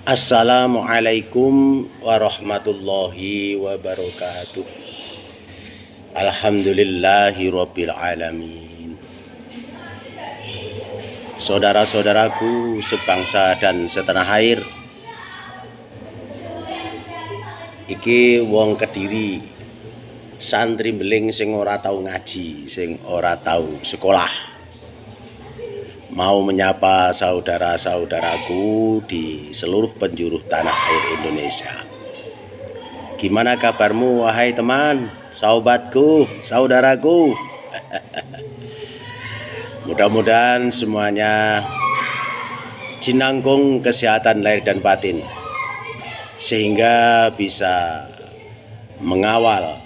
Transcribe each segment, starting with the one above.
Assalamualaikum warahmatullahi wabarakatuh. Alhamdulillahi rabbil alamin. Saudara-saudaraku sebangsa dan setanah air, iki wong Kediri, santri beling sing ora tau ngaji, sing ora tau sekolah, mau menyapa saudara-saudaraku di seluruh penjuru tanah air Indonesia. Gimana kabarmu wahai teman, sahabatku, saudaraku? Mudah-mudahan semuanya jinangkung kesehatan lahir dan batin, sehingga bisa mengawal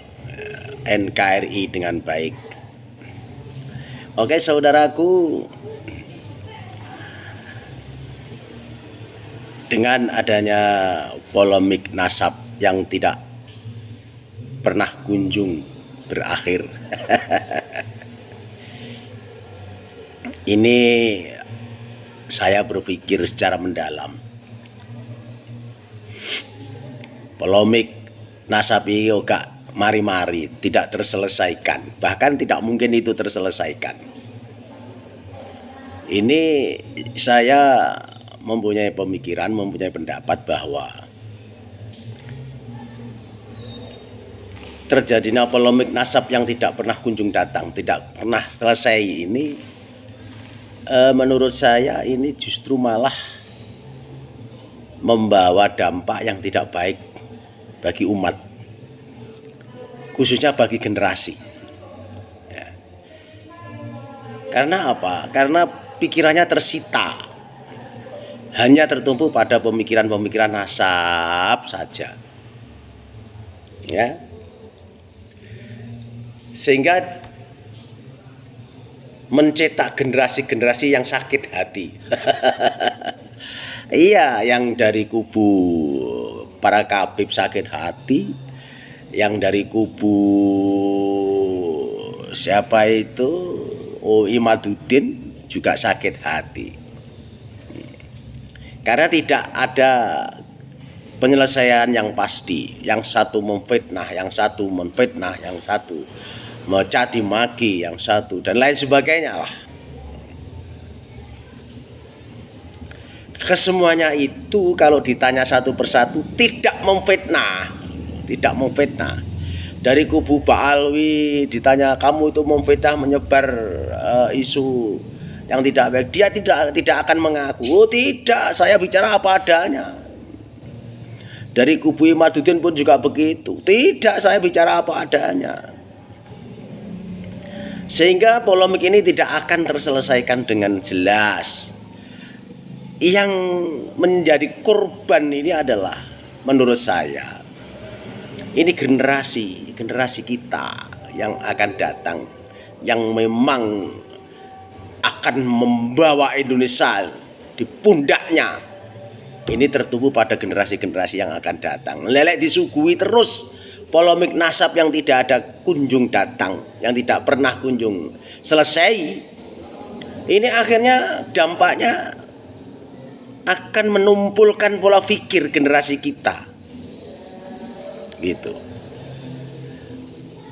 NKRI dengan baik. Oke saudaraku, dengan adanya polemik nasab yang tidak pernah kunjung berakhir, ini saya berpikir secara mendalam. Polemik nasab ini gak mari-mari, tidak terselesaikan, bahkan tidak mungkin itu terselesaikan. Ini saya mempunyai pemikiran, mempunyai pendapat bahwa terjadinya polemik nasab yang tidak pernah kunjung datang, tidak pernah selesai ini, menurut saya ini justru malah membawa dampak yang tidak baik bagi umat, khususnya bagi generasi. Ya. Karena apa? Karena pikirannya tersita, hanya tertumpu pada pemikiran-pemikiran nasab saja, ya, sehingga mencetak generasi-generasi yang sakit hati. Iya, yang dari kubu para kabib sakit hati, yang dari kubu siapa itu, Imaduddin juga sakit hati. Karena tidak ada penyelesaian yang pasti. Yang satu memfitnah, yang satu menfitnah, yang satu mencaci maki, yang satu dan lain sebagainya lah. Kesemuanya itu kalau ditanya satu persatu tidak memfitnah, tidak memfitnah. Dari kubu Ba'alwi ditanya, kamu itu memfitnah, menyebar isu yang tidak baik, dia tidak akan mengaku. Oh tidak, saya bicara apa adanya. Dari kubu Imaduddin pun juga begitu. Tidak, saya bicara apa adanya. Sehingga polemik ini tidak akan terselesaikan dengan jelas. Yang menjadi korban ini adalah, menurut saya, ini generasi kita yang akan datang, yang memang akan membawa Indonesia di pundaknya. Ini tertumpu pada generasi-generasi yang akan datang. Lelek disuguhi terus polemik nasab yang tidak ada kunjung datang, yang tidak pernah kunjung selesai. Ini akhirnya dampaknya akan menumpulkan pola pikir generasi kita, gitu.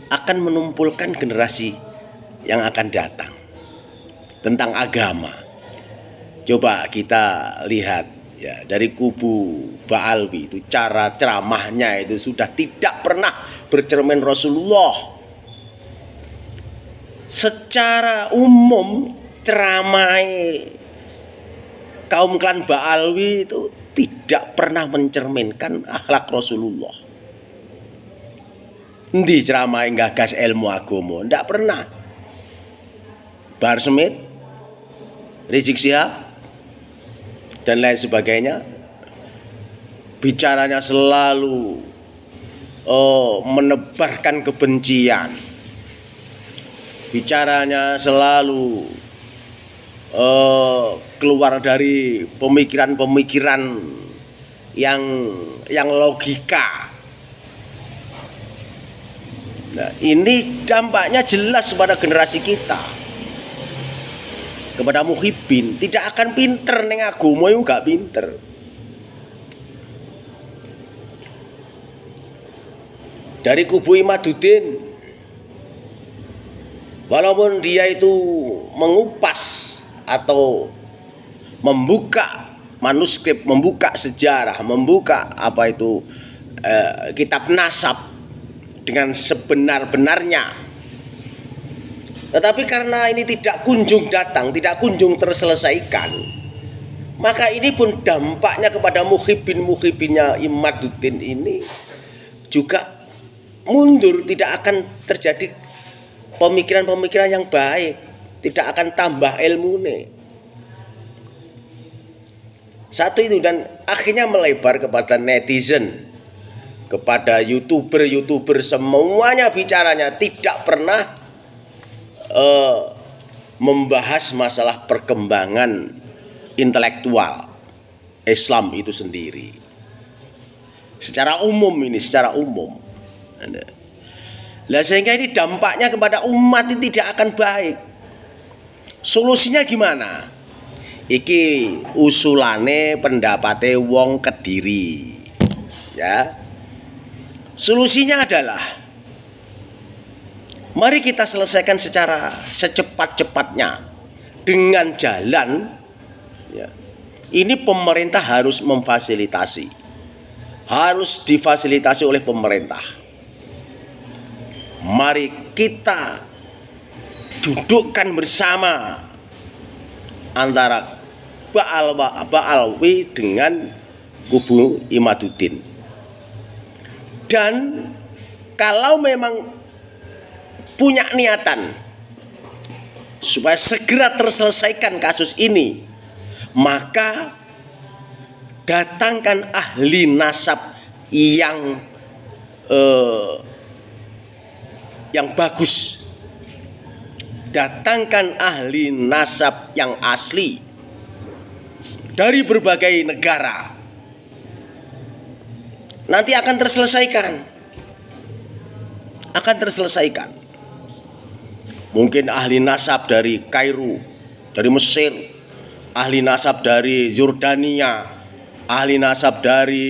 Akan menumpulkan generasi yang akan datang tentang agama. Coba kita lihat ya, dari kubu Ba'alwi itu cara ceramahnya itu sudah tidak pernah bercermin Rasulullah. Secara umum ceramah kaum klan Ba'alwi itu tidak pernah mencerminkan akhlak Rasulullah. Endi ceramah gagas ilmu agama, ndak pernah. Bahar Smith, Rizik Syihab dan lain sebagainya, bicaranya selalu menebarkan kebencian, bicaranya selalu keluar dari pemikiran-pemikiran yang logika. Nah, ini dampaknya jelas pada generasi kita. kepada muhibbin, tidak akan pinter neng agama itu gak pinter. dari kubu Imaduddin, walaupun dia itu mengupas atau membuka manuskrip, membuka sejarah, membuka kitab nasab dengan sebenar-benarnya, tetapi karena ini tidak kunjung datang, tidak kunjung terselesaikan, maka ini pun dampaknya kepada muhibin-muhibinnya Imaduddin ini juga mundur, tidak akan terjadi pemikiran-pemikiran yang baik, tidak akan tambah ilmu nih. Satu itu, dan akhirnya melebar kepada netizen, kepada youtuber, semuanya bicaranya tidak pernah membahas masalah perkembangan intelektual Islam itu sendiri. Secara umum ini, secara umum. Lah sehingga ini dampaknya kepada umat ini tidak akan baik. Solusinya gimana? Iki usulane pendapate wong Kediri. Ya. Solusinya adalah mari kita selesaikan secara secepat-cepatnya dengan jalan, ya. Ini pemerintah harus memfasilitasi. Harus difasilitasi oleh pemerintah. Mari kita dudukkan bersama antara Ba'alwi dengan kubu Imaduddin. Dan kalau memang punya niatan supaya segera terselesaikan kasus ini, maka datangkan ahli nasab yang bagus. Datangkan ahli nasab yang asli dari berbagai negara. Nanti akan terselesaikan. Akan terselesaikan. Mungkin ahli nasab dari Kairo, dari Mesir, ahli nasab dari Yordania, ahli nasab dari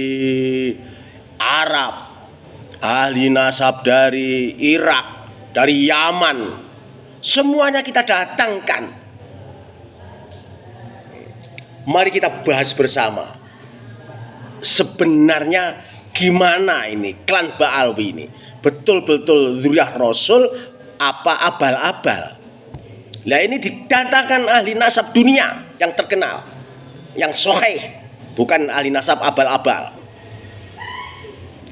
Arab, ahli nasab dari Irak, dari Yaman. Semuanya kita datangkan. Mari kita bahas bersama. Sebenarnya gimana ini klan Ba'alwi ini? Betul-betul zuriyah Rasul apa abal-abal? Nah ini didatangkan ahli nasab dunia yang terkenal, yang sahih, bukan ahli nasab abal-abal.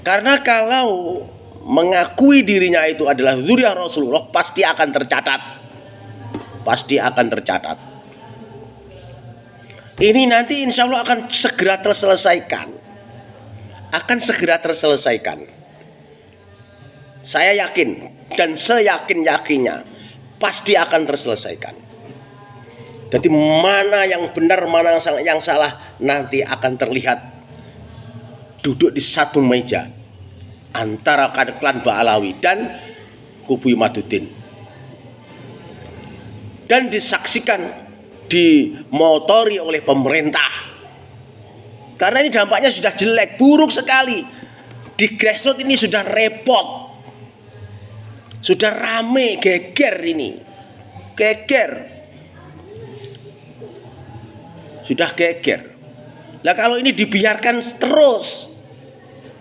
Karena kalau mengakui dirinya itu adalah zuriyah Rasulullah, pasti akan tercatat. Pasti akan tercatat. Ini nanti insya Allah akan segera terselesaikan. Akan segera terselesaikan. Saya yakin dan seyakin-yakinnya pasti akan terselesaikan. Jadi mana yang benar, mana yang salah nanti akan terlihat duduk di satu meja antara klan Ba'alawi dan kubu Imaduddin, dan disaksikan, dimotori oleh pemerintah. Karena ini dampaknya sudah jelek, buruk sekali. Di grassroots ini sudah repot, sudah rame, geger ini, geger, sudah geger. Nah kalau ini dibiarkan terus,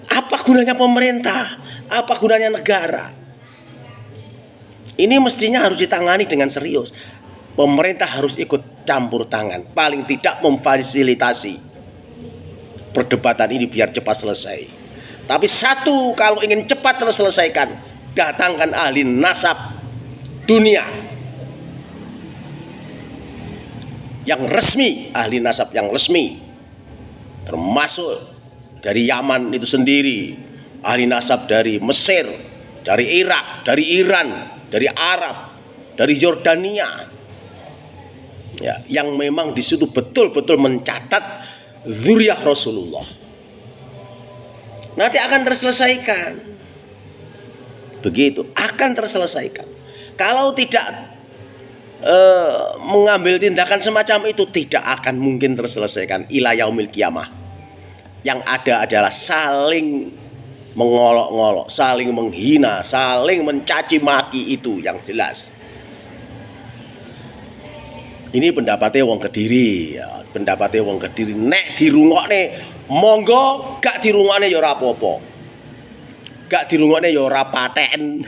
apa gunanya pemerintah? Apa gunanya negara? Ini mestinya harus ditangani dengan serius. Pemerintah harus ikut campur tangan, paling tidak memfasilitasi perdebatan ini biar cepat selesai. Tapi satu, kalau ingin cepat terselesaikan, datangkan ahli nasab dunia yang resmi, ahli nasab yang resmi, termasuk dari Yaman itu sendiri, ahli nasab dari Mesir, dari Irak, dari Iran, dari Arab, dari Yordania. Ya, yang memang di situ betul-betul mencatat zuriyah Rasulullah. Nanti akan terselesaikan. Begitu, akan terselesaikan. Kalau tidak mengambil tindakan semacam itu, tidak akan mungkin terselesaikan ila yaumil qiyamah. Yang ada adalah saling mengolok-ngolok, saling menghina, saling mencaci maki, itu yang jelas. Ini pendapatnya wong Kediri, ya, pendapatnya wong Kediri. Nek dirungokne monggo, gak dirungokne ya ora apa-apa. Gak dirungokne ya ora paten.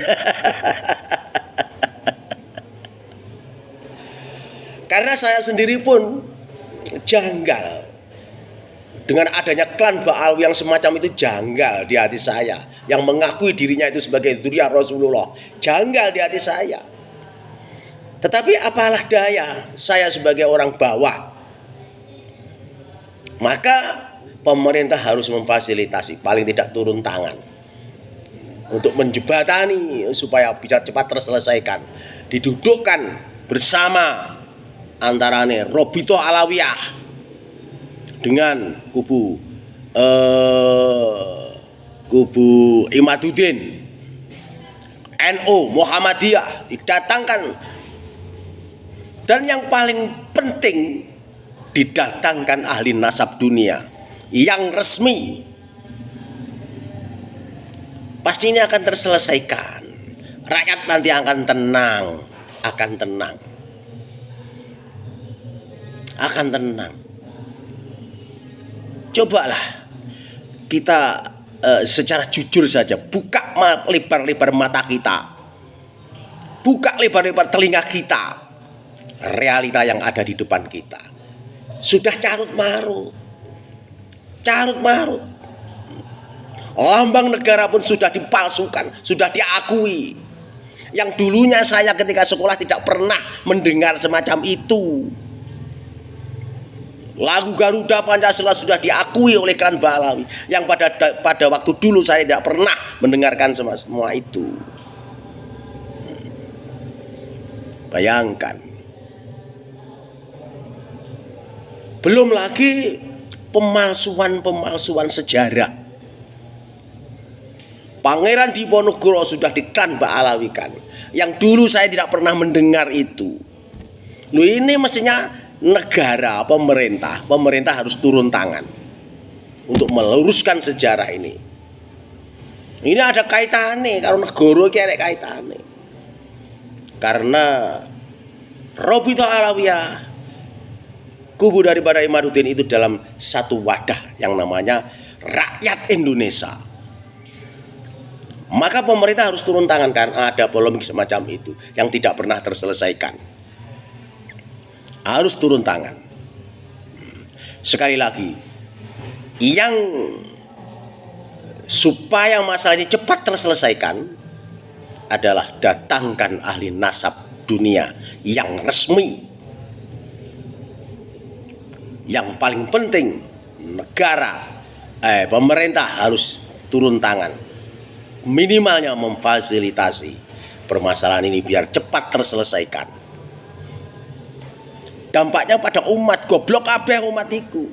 Karena saya sendiri pun janggal dengan adanya klan Ba'alwi yang semacam itu, janggal di hati saya. Yang mengakui dirinya itu sebagai dzurriyyah Rasulullah, janggal di hati saya. Tetapi apalah daya, saya sebagai orang bawah, maka pemerintah harus memfasilitasi, paling tidak turun tangan untuk menjembatani supaya bisa cepat terselesaikan, didudukkan bersama antarane Robito Alawiyah dengan kubu Imaduddin, NU, Muhammadiyah didatangkan. Dan yang paling penting, didatangkan ahli nasab dunia yang resmi. Pasti ini akan terselesaikan. Rakyat nanti akan tenang, akan tenang. Akan tenang. Cobalah kita secara jujur saja buka lebar-lebar mata kita. Buka lebar-lebar telinga kita. Realita yang ada di depan kita sudah carut marut, lambang negara pun sudah dipalsukan, sudah diakui. Yang dulunya saya ketika sekolah tidak pernah mendengar semacam itu. Lagu Garuda Pancasila sudah diakui oleh klan Ba'alwi, yang pada waktu dulu saya tidak pernah mendengarkan semua itu. Bayangkan. Belum lagi pemalsuan sejarah. Pangeran Diponegoro sudah diklan Ba'alawikan, yang dulu saya tidak pernah mendengar itu. Loh, ini mestinya negara, pemerintah harus turun tangan untuk meluruskan sejarah ini. Ini ada kaitannya karo negara iki, ada kaitannya. Karena Robito Alawiyah, kubu daripada Imaduddin itu dalam satu wadah yang namanya rakyat Indonesia. Maka pemerintah harus turun tangan karena ada polemik semacam itu yang tidak pernah terselesaikan. Harus turun tangan. Sekali lagi, yang supaya masalah ini cepat terselesaikan adalah datangkan ahli nasab dunia yang resmi. Yang paling penting, pemerintah harus turun tangan, minimalnya memfasilitasi permasalahan ini biar cepat terselesaikan. Dampaknya pada umat, goblok kabeh umat iku.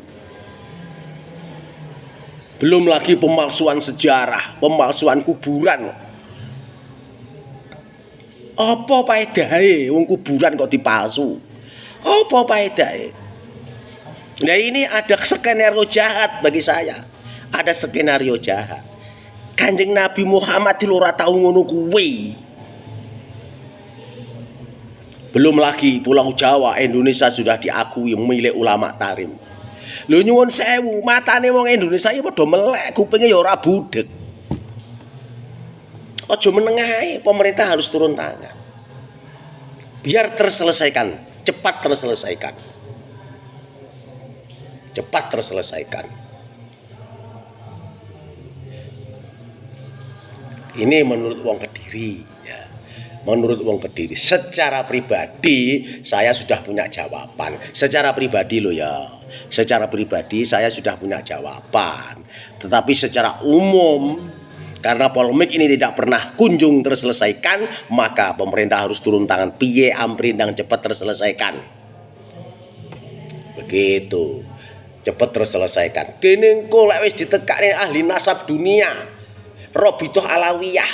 Belum lagi pemalsuan sejarah, pemalsuan kuburan. Apa paedahe wong kuburan kok dipalsu? Apa paedahe? Nah, ini ada skenario jahat bagi saya. Ada skenario jahat. Kanjeng Nabi Muhammad ora tau ngono kuwi. Belum lagi Pulau Jawa, Indonesia sudah diakui milik ulama tarim. Lho nyuwun sewu, matane wong Indonesia ya padha melek, kupinge ya ora budek. Aja menengahe, pemerintah harus turun tangan. Biar terselesaikan, cepat terselesaikan. Cepat terselesaikan. Ini menurut wong Kediri, ya. Menurut wong Kediri, secara pribadi saya sudah punya jawaban. Secara pribadi loh ya. Secara pribadi saya sudah punya jawaban. Tetapi secara umum, karena polemik ini tidak pernah kunjung terselesaikan, maka pemerintah harus turun tangan. Piye amprindang cepat terselesaikan. Begitu. Cepat terselesaikan. Kene engko lek wis ditekakne ahli nasab dunia, Robito Alawiyah,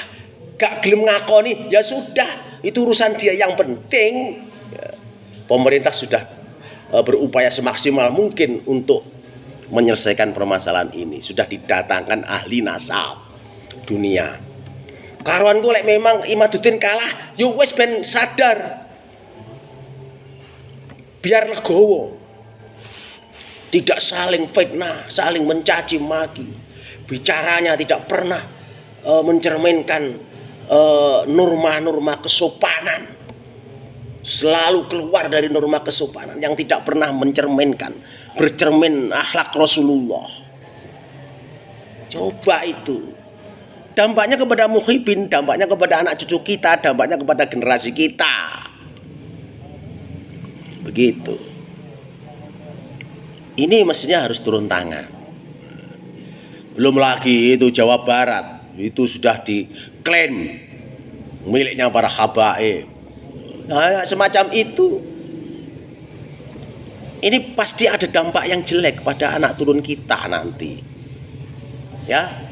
gak gelem ngakoni, ya sudah, itu urusan dia. Yang penting ya, pemerintah sudah berupaya semaksimal mungkin untuk menyelesaikan permasalahan ini. Sudah didatangkan ahli nasab. dunia. Karuanku lek memang Imaduddin kalah, yo wis ben sadar. Biar legowo. Tidak saling fitnah, saling mencaci maki. Bicaranya tidak pernah mencerminkan norma-norma kesopanan. Selalu keluar dari norma kesopanan yang tidak pernah bercermin akhlak Rasulullah. Coba itu. Dampaknya kepada muhibin, dampaknya kepada anak cucu kita, dampaknya kepada generasi kita. Begitu. Ini mestinya harus turun tangan. Belum lagi itu Jawa Barat, itu sudah diklaim miliknya para habaib. Nah, semacam itu. Ini pasti ada dampak yang jelek pada anak turun kita nanti. Ya.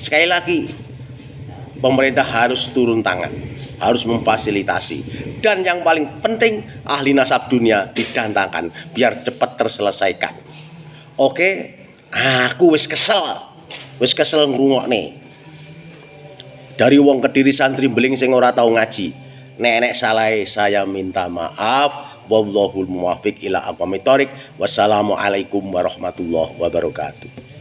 Sekali lagi, pemerintah harus turun tangan, harus memfasilitasi, dan yang paling penting ahli nasab dunia didatangkan biar cepat terselesaikan. Oke, aku wis kesel ngrungokne. Dari wong Kediri santri beling sing ora tau ngaji. Nek salah saya minta maaf. Wallahul muwaffiq ila aqwamit thoriq. Wassalamualaikum warahmatullahi wabarakatuh.